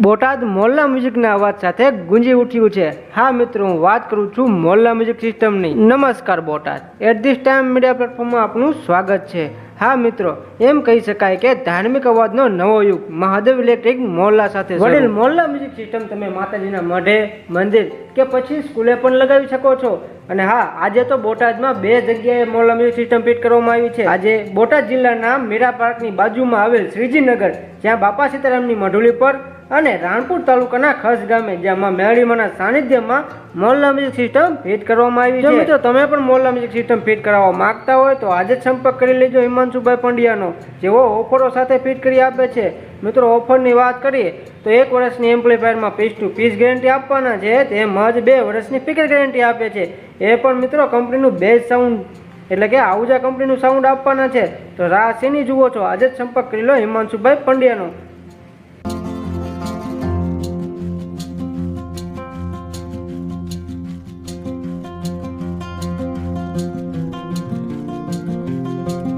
બોટાદ મોલ્લા મ્યુઝિકના અવાજ સાથે ગુંજી ઉઠ્યું છે। હા મિત્રો, હું વાત કરું છું મોલ્લા મ્યુઝિક સિસ્ટમની। નમસ્કાર Botad, at this time media પ્લેટફોર્મમાં આપનું સ્વાગત છે। હા મિત્રો, એમ કહી શકાય કે ધાર્મિક અવાજનો નવો યુગ મહાદેવ ઇલેક્ટ્રિક મોલ્લા સાથે વડીલ મોલ્લા મ્યુઝિક સિસ્ટમ તમે માતાજીના મઢે, મંદિર કે પછી સ્કૂલે પણ લગાવી શકો છો। અને હા, આજે તો બોટાદમાં 2 જગ્યાએ મોલ્લા મ્યુઝિક સિસ્ટમ ફિટ કરવામાં આવી છે। આજે બોટાદ જિલ્લાના મીરા પાર્કની બાજુમાં આવેલ શ્રીજીનગર, જ્યાં બાપા સીતારામની મઢુલી પર, અને રાણપુર તાલુકાના ખસ ગામે જ્યાં મેળીમાના સાનિધ્યમાં મોલ્લા મ્યુઝિક સિસ્ટમ ફિટ કરવામાં આવી છે। જો મિત્રો તમે પણ મોલ્લા મ્યુઝિક સિસ્ટમ ફિટ કરાવવા માંગતા હોય તો આજે જ સંપર્ક કરી લેજો હિમાંશુભાઈ પંડ્યાનો, જેઓ ઓફરો સાથે ફિટ કરી આપે છે। મિત્રો, ઓફરની વાત કરીએ તો 1 વર્ષની એમ્પ્લીફાયરમાં પીસ ટુ પીસ ગેરંટી આપવાના છે, તેમજ 2 વર્ષની સ્પીકર ગેરંટી આપે છે। એ પણ મિત્રો કંપનીનું બેઝ સાઉન્ડ એટલે કે આહુજા કંપનીનું સાઉન્ડ આપવાના છે। તો રાહ શેની જુઓ છો, આજે જ સંપર્ક કરી લો હિમાંશુભાઈ પંડ્યાનો।